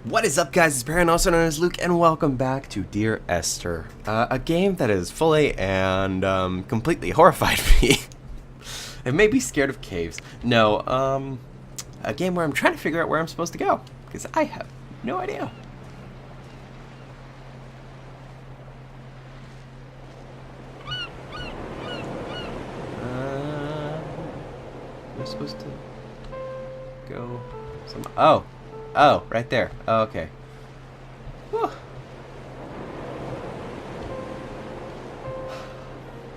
What is up, guys? It's Apareon, also known as Luke, and welcome back to Dear Esther, a game that has fully and completely horrified me. It made me scared of caves. No, a game where I'm trying to figure out where I'm supposed to go, because I have no idea. Am I supposed to go some? Oh, right there. Oh, okay. Whew.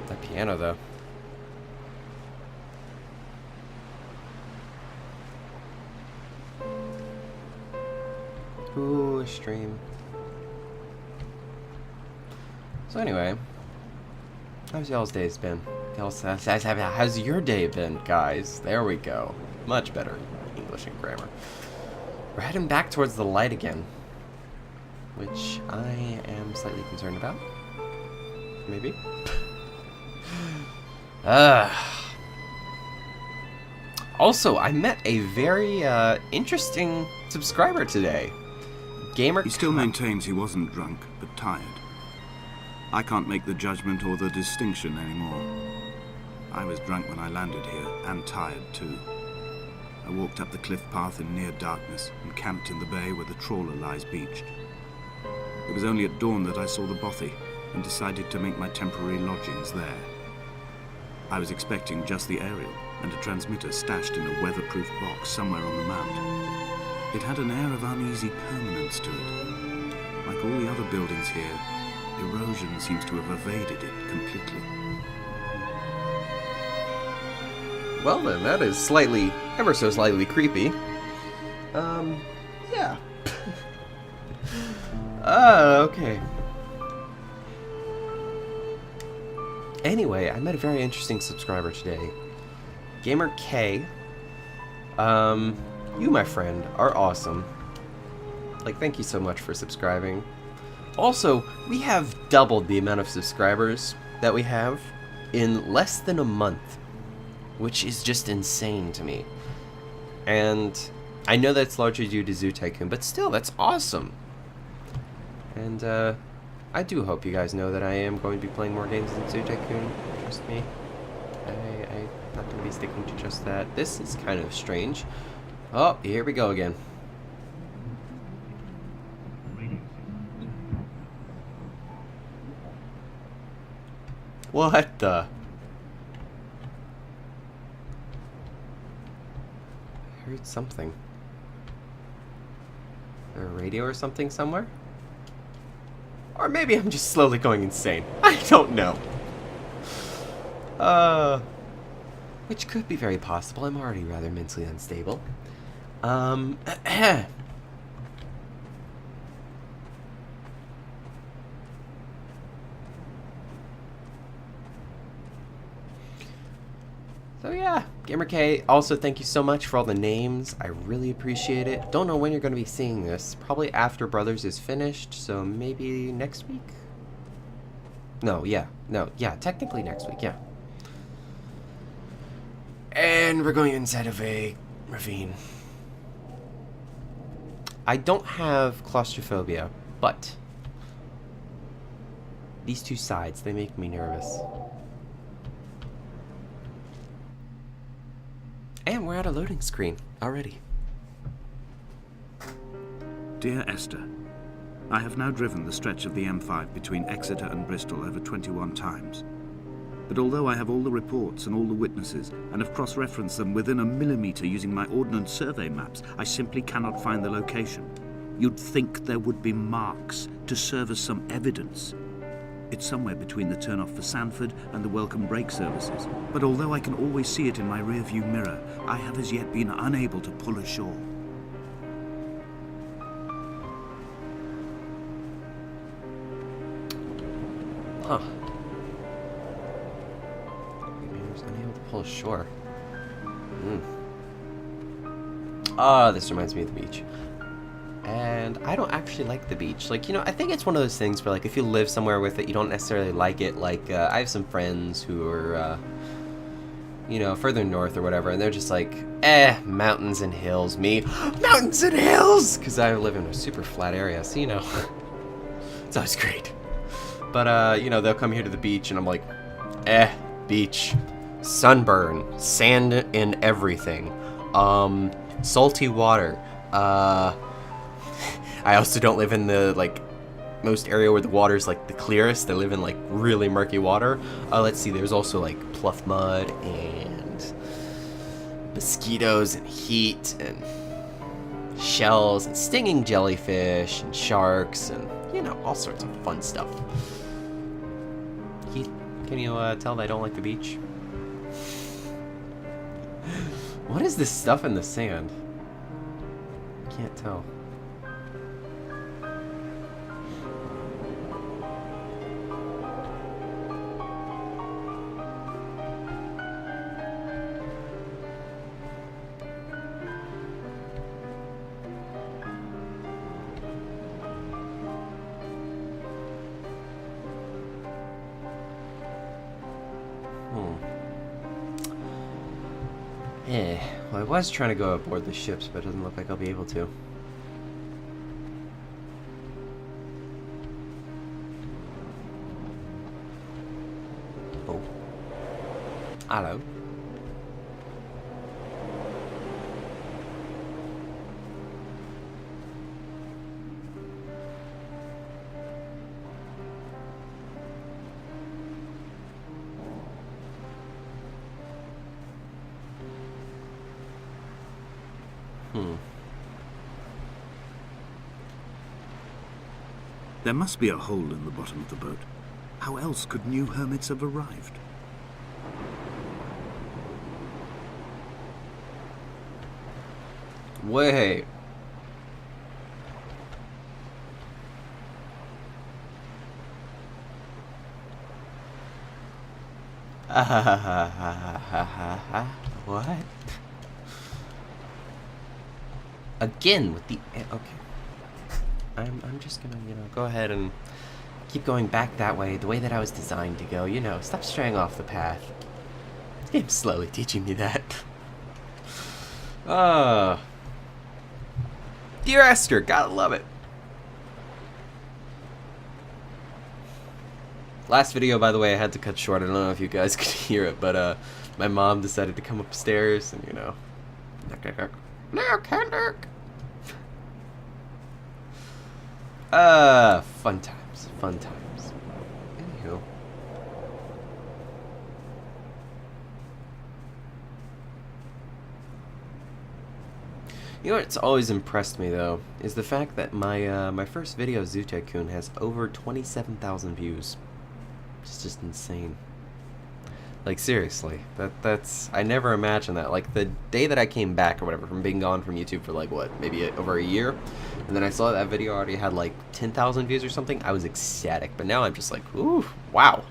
That piano, though. Ooh, a stream. So anyway, how's y'all's days been? How's your day been, guys? There we go. Much better English and grammar. We're heading back towards the light again, which I am slightly concerned about. Maybe. Also, I met a very interesting subscriber today. Gamer. He still maintains he wasn't drunk, but tired. I can't make the judgment or the distinction anymore. I was drunk when I landed here, and tired too. I walked up the cliff path in near darkness and camped in the bay where the trawler lies beached. It was only at dawn that I saw the bothy and decided to make my temporary lodgings there. I was expecting just the aerial and a transmitter stashed in a weatherproof box somewhere on the mount. It had an air of uneasy permanence to it. Like all the other buildings here, erosion seems to have evaded it completely. Well then, that is slightly, ever so slightly creepy. Yeah. Okay. Anyway, I met a very interesting subscriber today. Gamer K. You, my friend, are awesome. Like, thank you so much for subscribing. Also, we have doubled the amount of subscribers that we have in less than a month, which is just insane to me. And I know that's largely due to Zoo Tycoon, but still, that's awesome. And I do hope you guys know that I am going to be playing more games than Zoo Tycoon. Trust me. I'm not going to be sticking to just that. This is kind of strange. Oh, here we go again. What the? I heard something. Is there a radio or something somewhere? Or maybe I'm just slowly going insane. I don't know. Which could be very possible. I'm already rather mentally unstable. So yeah, GamerK, also thank you so much for all the names. I really appreciate it. Don't know when you're going to be seeing this. Probably after Brothers is finished, so maybe next week? Yeah, technically next week, yeah. And we're going inside of a ravine. I don't have claustrophobia, but these two sides, they make me nervous. And we're at a loading screen already. Dear Esther, I have now driven the stretch of the M5 between Exeter and Bristol over 21 times. But although I have all the reports and all the witnesses, and have cross-referenced them within a millimetre using my Ordnance Survey maps, I simply cannot find the location. You'd think there would be marks to serve as some evidence. It's somewhere between the turn-off for Sanford and the welcome brake services. But although I can always see it in my rear-view mirror, I have as yet been unable to pull ashore. Huh. Maybe I was unable to pull ashore. This reminds me of the beach. And I don't actually like the beach. Like, you know, I think it's one of those things where, like, if you live somewhere with it, you don't necessarily like it. Like, I have some friends who are, you know, further north or whatever, and they're just like, mountains and hills. Me, mountains and hills! Because I live in a super flat area, so, you know, it's always great. But, you know, they'll come here to the beach, and I'm like, beach. Sunburn. Sand and everything. Salty water. I also don't live in the, like, most area where the water's, like, the clearest. I live in, like, really murky water. Let's see, there's also, like, pluff mud and mosquitoes and heat and shells and stinging jellyfish and sharks and, you know, all sorts of fun stuff. Keith, can you tell that I don't like the beach? What is this stuff in the sand? Can't tell. Well, I was trying to go aboard the ships, but it doesn't look like I'll be able to. Oh. Hello. There must be a hole in the bottom of the boat. How else could new hermits have arrived? Wait. What? Again with the okay. I'm just gonna, you know, go ahead and keep going back that way, the way that I was designed to go. You know, stop straying off the path. This game's slowly teaching me that. Dear Esther, gotta love it. Last video, by the way, I had to cut short. I don't know if you guys could hear it, but my mom decided to come upstairs and, you know, no, Kendrick. Fun times, fun times. Anywho. You know what's always impressed me, though, is the fact that my my first video, Zoo Tycoon, has over 27,000 views. It's just insane. Like, seriously, that's I never imagined that. Like, the day that I came back or whatever from being gone from YouTube for, like, what, maybe over a year, and then I saw that video already had like 10,000 views or something, I was ecstatic. But now I'm just like, ooh, wow.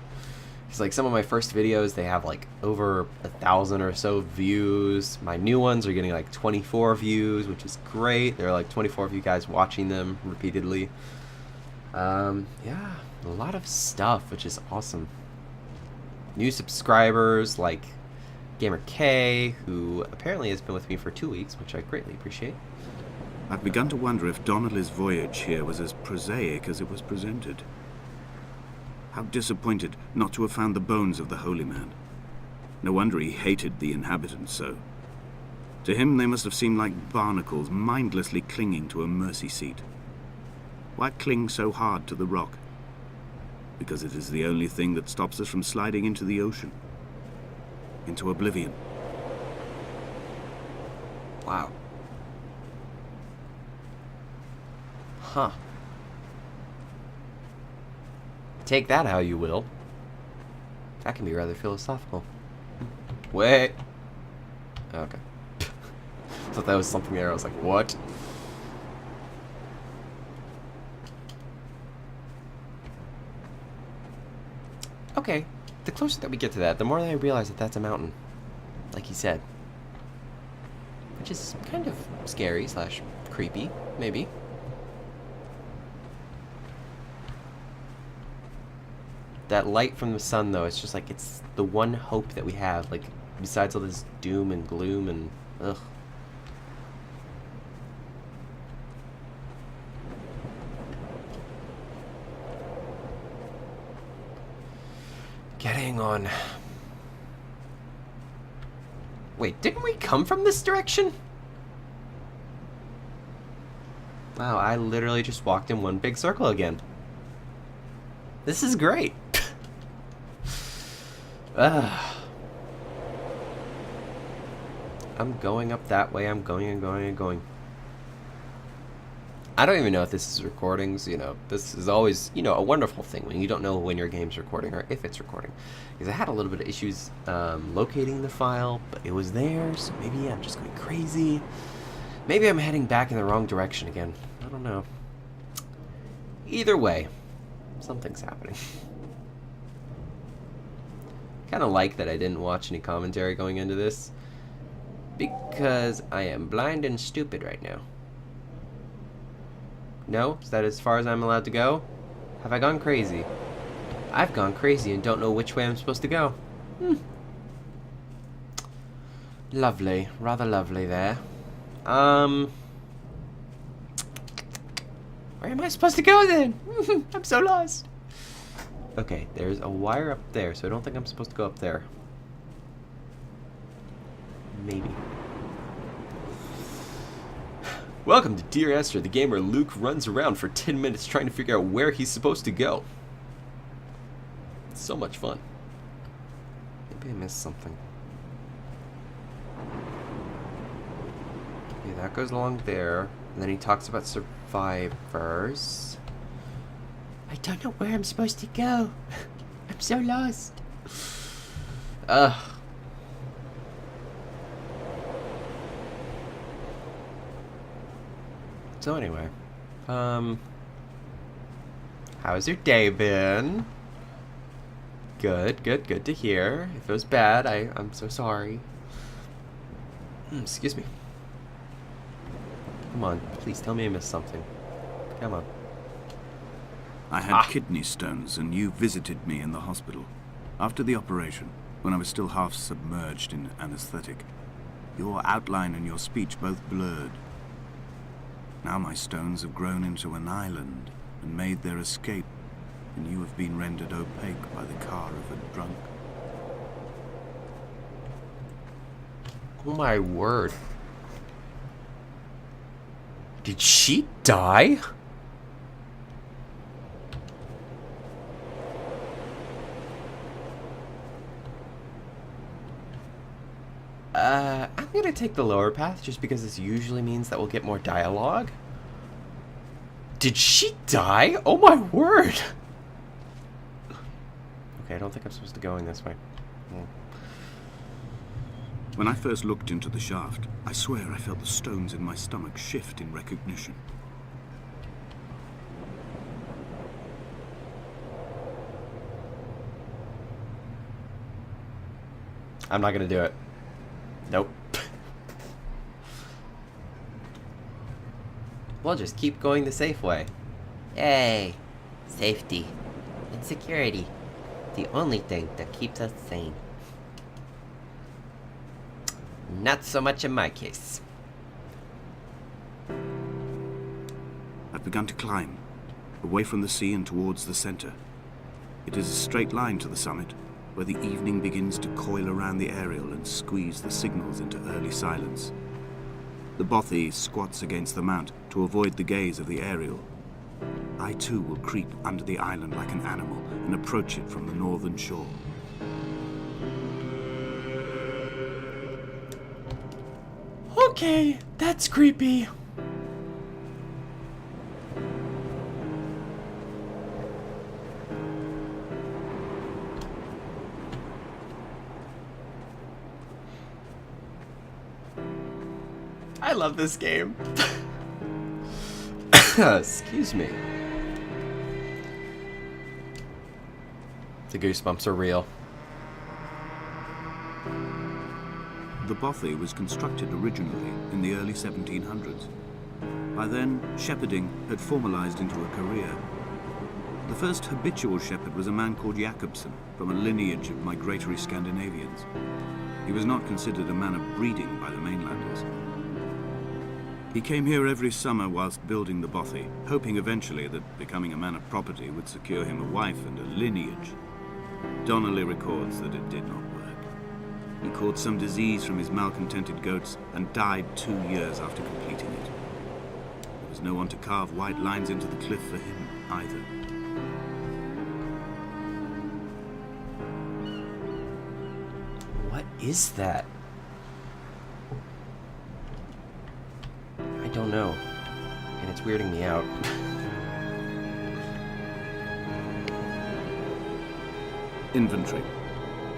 It's like some of my first videos, they have like over 1,000 or so views. My new ones are getting like 24 views, which is great. There are like 24 of you guys watching them repeatedly. Yeah, a lot of stuff, which is awesome. New subscribers like Gamer K, who apparently has been with me for 2 weeks, which I greatly appreciate. I've begun to wonder if Donnelly's voyage here was as prosaic as it was presented. How disappointed not to have found the bones of the holy man. No wonder he hated the inhabitants so. To him they must have seemed like barnacles mindlessly clinging to a mercy seat. Why cling so hard to the rock? Because it is the only thing that stops us from sliding into the ocean. Into oblivion. Wow. Huh. Take that how you will. That can be rather philosophical. Wait. Okay. Thought that was something there. I was like, what? Okay. The closer that we get to that, the more that I realize that that's a mountain. Like he said. Which is kind of scary / creepy, maybe. That light from the sun, though, it's just like, it's the one hope that we have. Like, Besides all this doom and gloom and ugh. Getting on. Wait, didn't we come from this direction? Wow, I literally just walked in one big circle again. This is great. I'm going up that way. I'm going and going and going. I don't even know if this is recordings. You know, this is always, you know, a wonderful thing when you don't know when your game's recording or if it's recording. Because I had a little bit of issues locating the file, but it was there, so maybe I'm just going crazy. Maybe I'm heading back in the wrong direction again. I don't know. Either way, something's happening. Kind of like that I didn't watch any commentary going into this, because I am blind and stupid right now. No? Is that as far as I'm allowed to go? Have I gone crazy? I've gone crazy and don't know which way I'm supposed to go. Lovely. Rather lovely there. Where am I supposed to go then? I'm so lost. Okay, there's a wire up there, so I don't think I'm supposed to go up there. Maybe. Welcome to Dear Esther, the game where Luke runs around for 10 minutes trying to figure out where he's supposed to go. It's so much fun. Maybe I missed something. Okay, that goes along there. And then he talks about survivors. I don't know where I'm supposed to go. I'm so lost. So anyway, how's your day been? Good to hear. If it was bad, I'm so sorry. Excuse me. Come on, please tell me I missed something. Come on. I had kidney stones, and you visited me in the hospital. After the operation, when I was still half submerged in anesthetic, your outline and your speech both blurred. Now my stones have grown into an island and made their escape, and you have been rendered opaque by the car of a drunk. Oh my word. Did she die? I'm gonna take the lower path just because this usually means that we'll get more dialogue. Did she die? Oh my word! Okay, I don't think I'm supposed to go in this way. When I first looked into the shaft, I swear I felt the stones in my stomach shift in recognition. I'm not gonna do it. Nope. We'll just keep going the safe way. Yay! Safety and security. The only thing that keeps us sane. Not so much in my case. I've begun to climb, away from the sea and towards the center. It is a straight line to the summit, where the evening begins to coil around the aerial and squeeze the signals into early silence. The bothy squats against the mount to avoid the gaze of the aerial. I too will creep under the island like an animal and approach it from the northern shore. Okay, that's creepy. I love this game. Excuse me. The goosebumps are real. The bothy was constructed originally in the early 1700s. By then, shepherding had formalized into a career. The first habitual shepherd was a man called Jakobsen, from a lineage of migratory Scandinavians. he was not considered a man of breeding by the mainlanders. He came here every summer whilst building the bothy, hoping eventually that becoming a man of property would secure him a wife and a lineage. Donnelly records that it did not work. He caught some disease from his malcontented goats and died 2 years after completing it. There was no one to carve white lines into the cliff for him either. What is that? I don't know. And it's weirding me out. Inventory.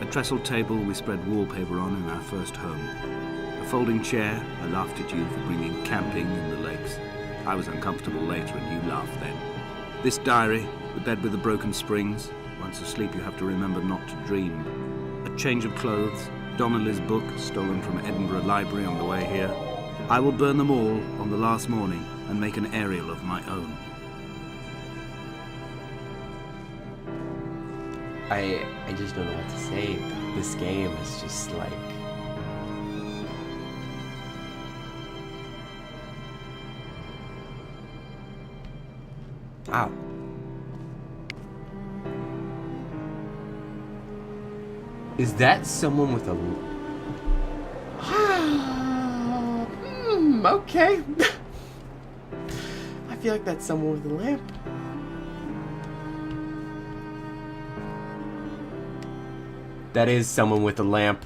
A trestle table we spread wallpaper on in our first home. A folding chair. I laughed at you for bringing camping in the lakes. I was uncomfortable later and you laughed then. This diary, the bed with the broken springs. Once asleep you have to remember not to dream. A change of clothes. Donnelly's book, stolen from Edinburgh Library on the way here. I will burn them all on the last morning and make an aerial of my own. I just don't know what to say. This game is just like... Ow. Is that someone with a... okay. I feel like that's someone with a lamp. That is someone with a lamp.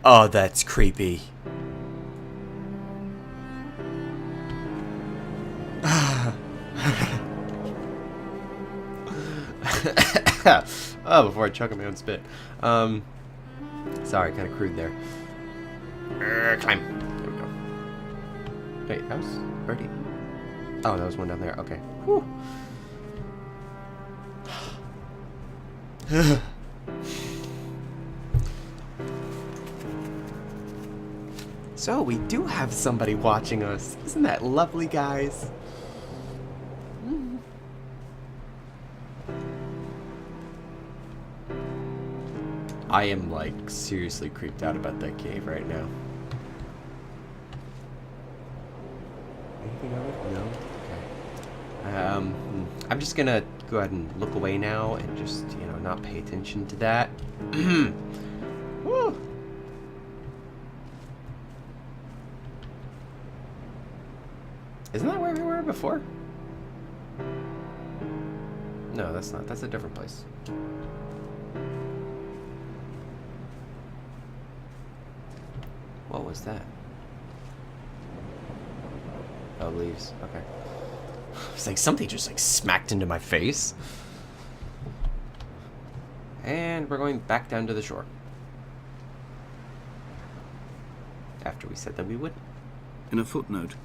Oh, that's creepy. Oh, before I choke on my own spit. Sorry, kind of crude there. Climb. There we go. Wait, that was already... Oh, that was one down there. Okay. Whew. So, we do have somebody watching us. Isn't that lovely, guys? I am, like, seriously creeped out about that cave right now. Anything of it? No? Okay. I'm just gonna go ahead and look away now and just, you know, not pay attention to that. Woo! Isn't that where we were before? No, that's not. That's a different place. What was that? Oh, leaves. Okay. It's like something just like smacked into my face. And we're going back down to the shore. After we said that we would. In a footnote,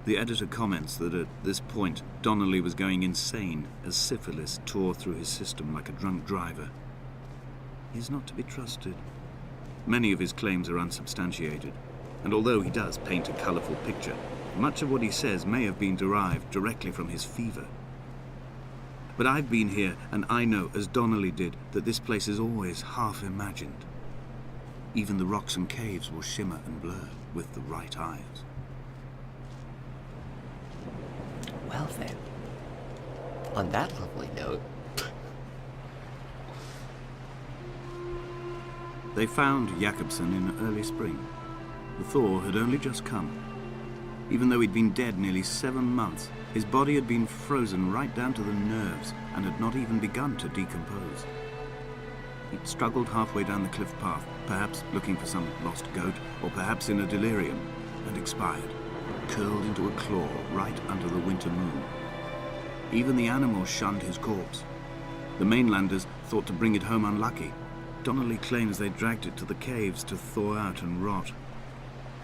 the editor comments that at this point, Donnelly was going insane as syphilis tore through his system like a drunk driver. He is not to be trusted. Many of his claims are unsubstantiated, and although he does paint a colourful picture, much of what he says may have been derived directly from his fever. But I've been here, and I know, as Donnelly did, that this place is always half imagined. Even the rocks and caves will shimmer and blur with the right eyes. Well then, on that lovely note... They found Jakobsen in early spring. The thaw had only just come. Even though he'd been dead nearly 7 months, his body had been frozen right down to the nerves and had not even begun to decompose. He'd struggled halfway down the cliff path, perhaps looking for some lost goat, or perhaps in a delirium, and expired, curled into a claw right under the winter moon. Even the animals shunned his corpse. The mainlanders thought to bring it home unlucky. Donnelly claims they dragged it to the caves to thaw out and rot,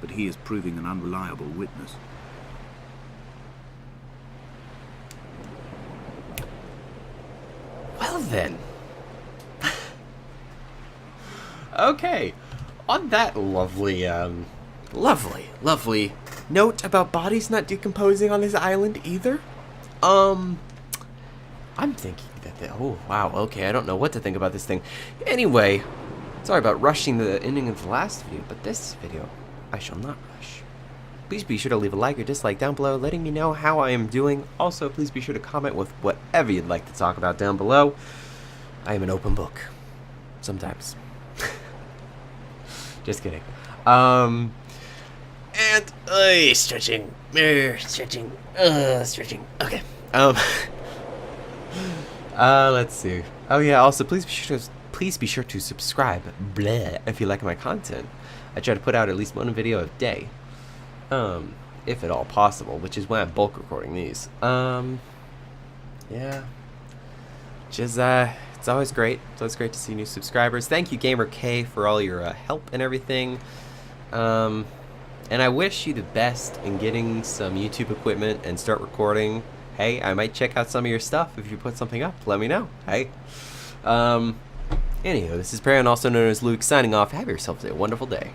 but he is proving an unreliable witness. Well then. Okay. On that lovely note about bodies not decomposing on this island either. I'm thinking that oh wow, okay, I don't know what to think about this thing. Anyway, Sorry about rushing the ending of the last video, but this video, I shall not rush. Please be sure to leave a like or dislike down below, letting me know how I am doing. Also, please be sure to comment with whatever you'd like to talk about down below. I am an open book. Sometimes. Just kidding. And stretching, stretching, stretching. Okay. Let's see. Oh yeah. Also, please be sure to subscribe. Bleh, if you like my content. I try to put out at least one video a day, if at all possible, which is why I'm bulk recording these. Yeah. Just it's always great. It's always great to see new subscribers. Thank you, Gamer K, for all your help and everything. And I wish you the best in getting some YouTube equipment and start recording. Hey, I might check out some of your stuff if you put something up. Let me know. Hey. Anywho, this is Apareon, also known as Luke, signing off. Have yourself a wonderful day.